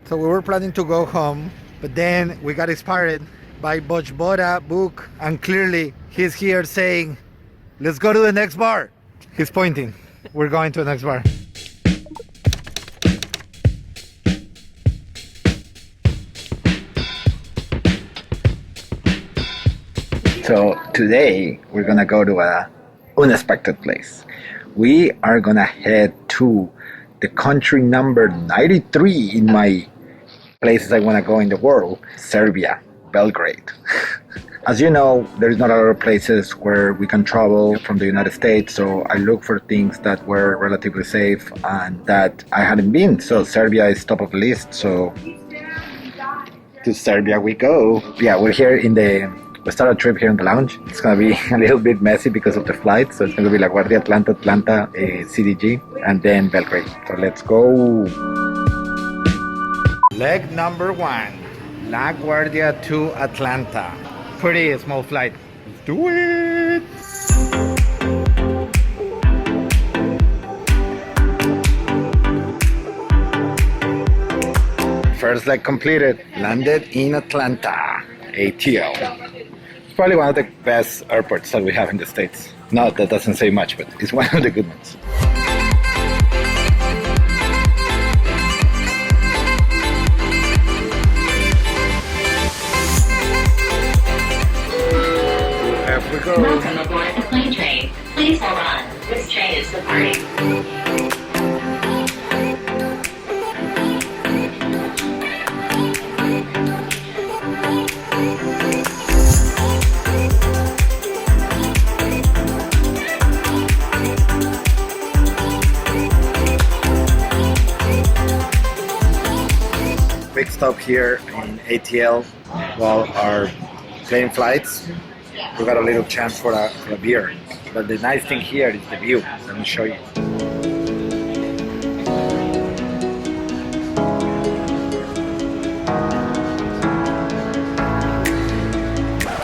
So we were planning to go home, but then we got inspired by Bojbora book, and clearly he's here saying, let's go to the next bar. He's pointing. We're going to the next bar. So today we're gonna go to a unexpected place. We are gonna head to the country number 93 in my places I wanna go in the world, Serbia, Belgrade. As you know, there's not a lot of places where we can travel from the United States, so I look for things that were relatively safe and that I hadn't been. So Serbia is top of the list, so to Serbia we go. Yeah, we start a trip here in the lounge. It's gonna be a little bit messy because of the flight, so it's gonna be LaGuardia, Atlanta, CDG, and then Belgrade. So let's go. Leg number one, LaGuardia to Atlanta. Pretty small flight. Let's do it. First leg completed. Landed in Atlanta, ATL. It's probably one of the best airports that we have in the States. No, that doesn't say much, but it's one of the good ones. Off we go. Welcome aboard the plane train. Please hold on. This train is departing. Quick stop here in ATL while our plane flights. We got a little chance for a beer. But the nice thing here is the view. Let me show you.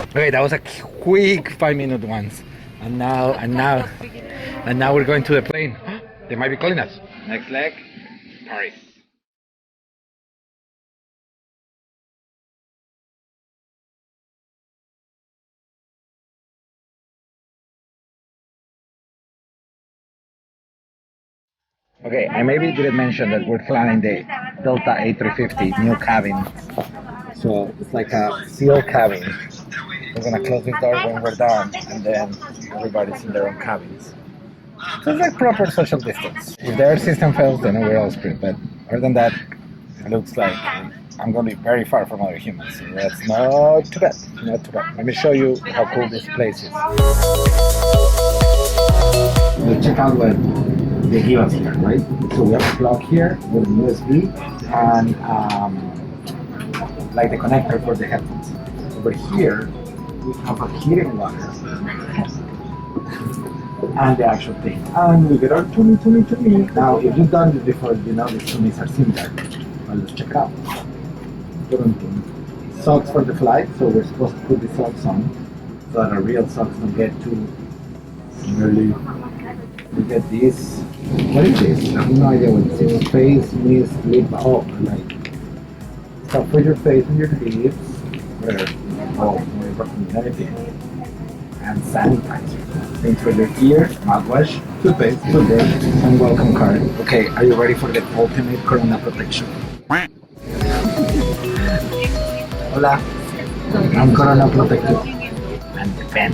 Okay, that was a quick 5-minute ones. And now we're going to the plane. They might be calling us. Next leg, Paris. Okay, I maybe didn't mention that we're flying the Delta A350 new cabin. So it's like a sealed cabin. We're gonna close this door when we're done, and then everybody's in their own cabins. So it's like proper social distance. If the air system fails, then we're all screwed. But other than that, it looks like I'm going to be very far from other humans. So that's not too bad. Not too bad. Let me show you how cool this place is. Let's check out what they give us here, right? So we have a plug here with a USB and like the connector for the headphones. Over here, we have a heating wire and the actual thing. And we get our tuni. Now, if you've done this before, you know the tunis are similar. Well, let's check it out. Socks for the flight, so we're supposed to put the socks on so that our real socks don't get too smelly. We get this. What is this? I have no idea what this is. Face, mist, lip. Oh, like stuff for your face and your lips. Where? Oh, we're anything. And sanitizer. Things for your ears, mouthwash, toothpaste, toothbrush, and welcome card. Okay, are you ready for the ultimate corona protection? Hola, I'm corona protected. And the pen.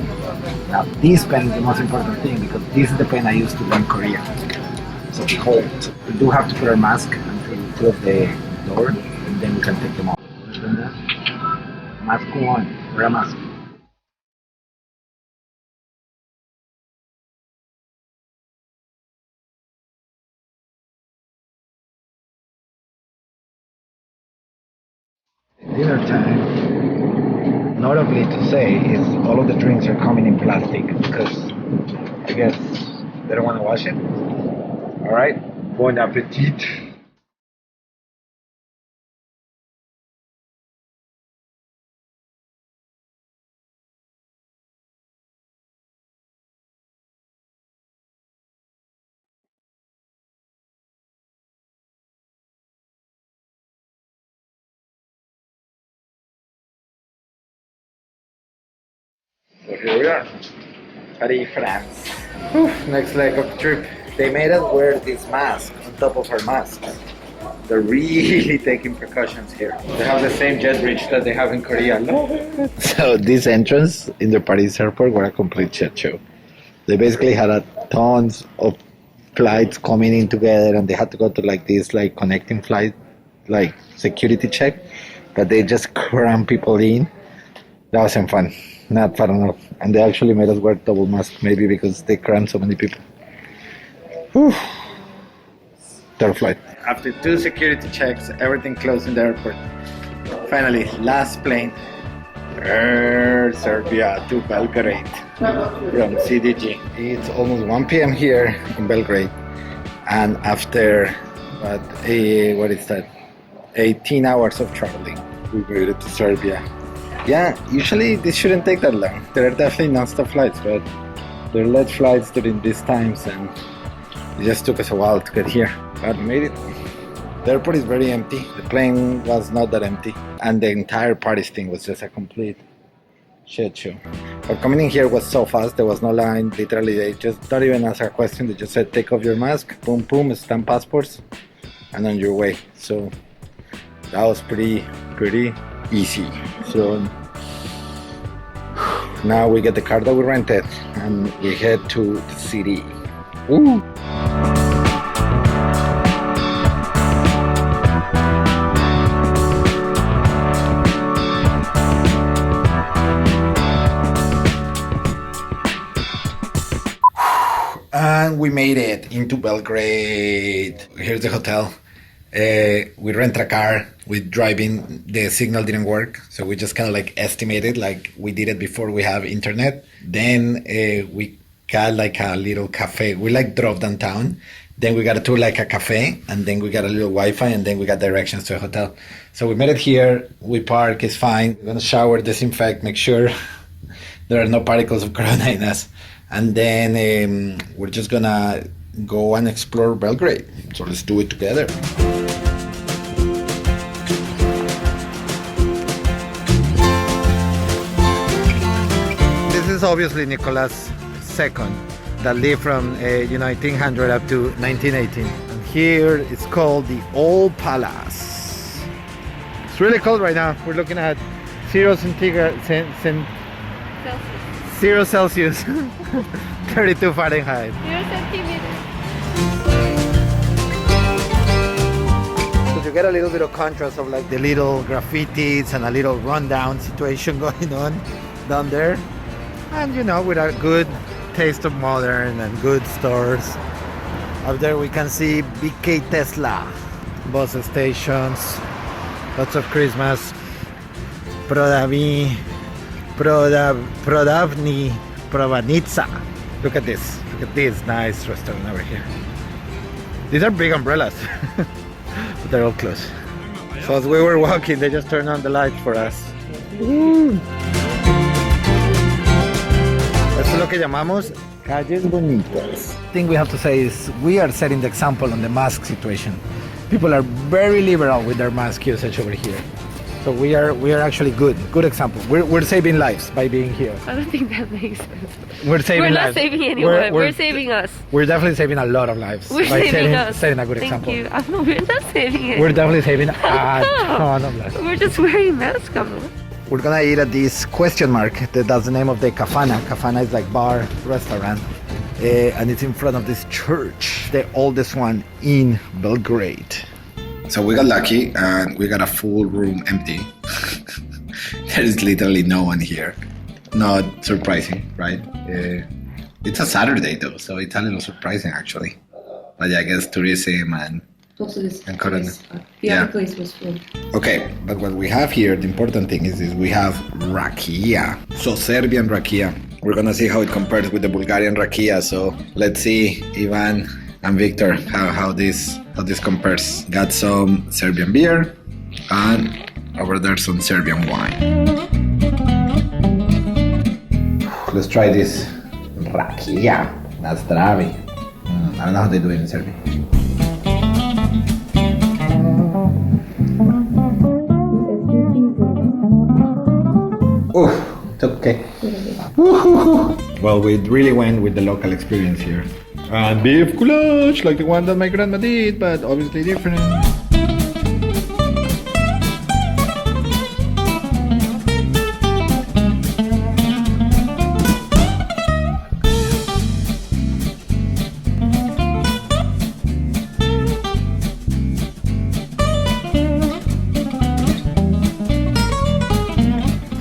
Now this pen is the most important thing because this is the pen I used to learn Korean. So behold, we do have to put our mask until we close the door and then we can take them off. Mask on, wear a mask. Dinner time. Notably to say is all of the drinks are coming in plastic because I guess they don't want to wash it. Alright, bon appetit. here we are. Paris, France. Next leg of the trip. They made us wear this mask on top of our masks. They're really taking precautions here. They have the same jet bridge that they have in Korea. So this entrance in the Paris airport were a complete shit show. They basically had tons of flights coming in together, and they had to go to like this like connecting flight, like security check, but they just cram people in. That wasn't fun. Not fun enough. And they actually made us wear double masks, maybe because they crammed so many people. Whew. Third flight. After 2 security checks, everything closed in the airport. Finally, last plane. Serbia to Belgrade from CDG. It's almost 1 p.m. here in Belgrade, and after what is that? 18 hours of traveling, we made it to Serbia. Yeah, usually this shouldn't take that long. There are definitely non-stop flights, but there are late flights during these times, and it just took us a while to get here, but we made it. The airport is very empty. The plane was not that empty, and the entire Paris thing was just a complete shit show. But coming in here was so fast. There was no line. Literally, they just not even asked a question. They just said, "Take off your mask." Boom, boom, stamp passports, and on your way. So that was pretty easy. So now we get the car that we rented, and we head to the city. Woo! And we made it into Belgrade. Here's the hotel. We rent a car. We drive in. The signal didn't work, so we just kind of like estimated, like we did it before we have internet. Then we got like a little cafe. We like drove downtown. Then we got to like a cafe, and then we got a little Wi-Fi, and then we got directions to a hotel. So we made it here. We park. It's fine. We're gonna shower, disinfect, make sure there are no particles of corona in us. And then we're just gonna go and explore Belgrade. So let's do it together. This is obviously Nikola's second that lived from 1800 up to 1918. And here it's called the Old Palace. It's really cold right now. We're looking at 0 Celsius, 32 Fahrenheit. 0 centimeters. So you get a little bit of contrast of like the little graffitis and a little rundown situation going on down there. And with a good taste of modern and good stores. Up there we can see BK Tesla, bus stations, lots of Christmas, Prodavni, Provanitsa. Look at this. Look at this nice restaurant over here. These are big umbrellas, but they're all closed. So as we were walking, they just turned on the lights for us. Woo. Esto es lo que llamamos calles bonitas. The thing we have to say is we are setting the example on the mask situation. People are very liberal with their mask usage over here. So we are actually good example. We're saving lives by being here. I don't think that makes sense. We're saving We're not lives. saving anyone. We're saving us. We're definitely saving a lot of lives We're by saving us. setting a good Thank example. you. No, we're not saving it. We're definitely saving a ton of lives. We're just wearing masks on. We're gonna eat at this question mark. That's the name of the kafana. Kafana is like bar, restaurant. And it's in front of this church, the oldest one in Belgrade. So we got lucky and we got a full room empty. There is literally no one here. Not surprising, right? It's a Saturday though, so it's a little surprising actually. But yeah, I guess tourism and Corona. The other place was full. Okay, but what we have here, the important thing is we have rakia. So Serbian rakia. We're gonna see how it compares with the Bulgarian rakia. So let's see, Ivan and Victor, how this compares. Got some Serbian beer and over there some Serbian wine. Let's try this rakia. That's zdravi. I don't know how they do it in Serbia. Oof, it's okay. Well, we really went with the local experience here. And beef goulash, like the one that my grandma did, but obviously different.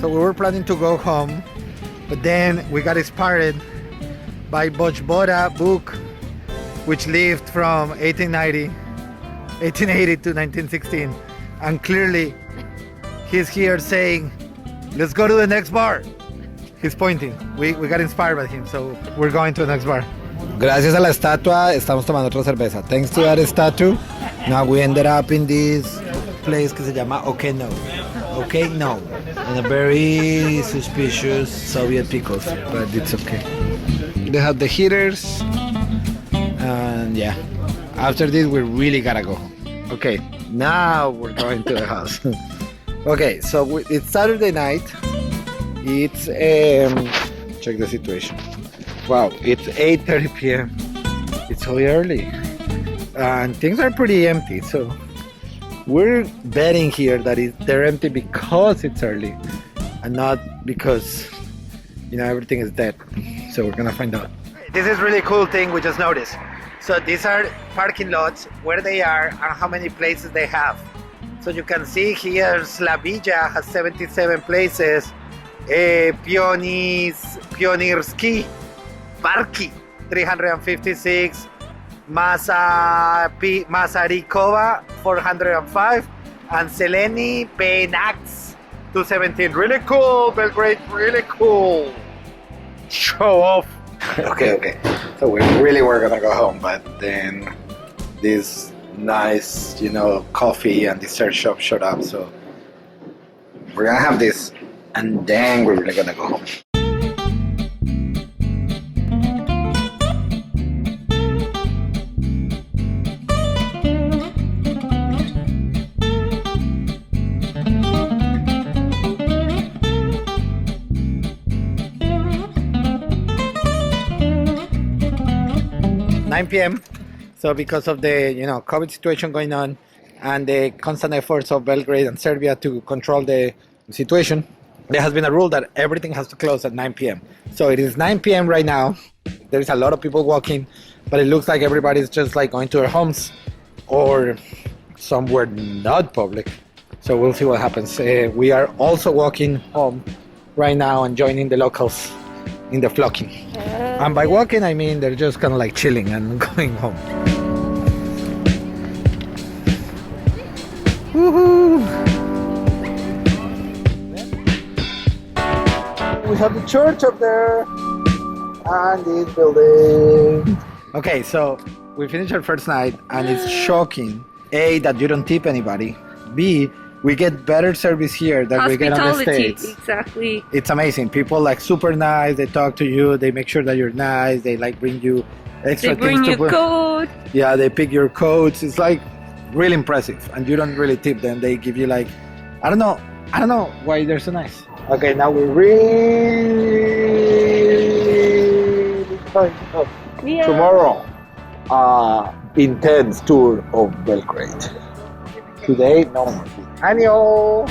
So we were planning to go home, but then we got inspired by Bojbora book, which lived from 1880 to 1916, and clearly he's here saying, let's go to the next bar. He's pointing. We got inspired by him, so we're going to the next bar. Gracias a la estatua estamos tomando otra cerveza. Thanks to that statue, now we ended up in this place que se llama Okay No. Okay No. And a very suspicious Soviet pickles, but it's okay. They have the heaters, and yeah, after this we really gotta go home. Okay, now we're going to the house. Okay, so it's Saturday night. It's check the situation. Wow, it's 8:30 p.m. It's so early, and things are pretty empty. So we're betting here that they're empty because it's early, and not because everything is dead. So we're gonna find out. This is really cool thing we just noticed. So these are parking lots, where they are and how many places they have. So you can see here Slavija has 77 places, Pionirski Parki 356, Masarykova 405, and Seleni Penax 217. Really cool, Belgrade, really cool. Show off. Okay. So we really were gonna go home, but then this nice, coffee and dessert shop showed up. So we're gonna have this, and then we're really gonna go home. p.m. So because of the COVID situation going on and the constant efforts of Belgrade and Serbia to control the situation, there has been a rule that everything has to close at 9 p.m. So it is 9 p.m. right now. There is a lot of people walking, but it looks like everybody's just like going to their homes or somewhere not public. So we'll see what happens. We are also walking home right now and joining the locals in the flocking. And by walking, I mean they're just kind of like chilling and going home. Woohoo! We have the church up there and this building. Okay, so we finished our first night and it's shocking. A, that you don't tip anybody. B, we get better service here than we get on the States. Exactly. It's amazing. People like super nice. They talk to you. They make sure that you're nice. They like bring you extra things. They bring you code. Yeah, they pick your codes. It's like really impressive. And you don't really tip them. They give you like, I don't know why they're so nice. Okay, now we're really going to go. Yeah. Tomorrow, intense tour of Belgrade. Today, no more. Annyeong!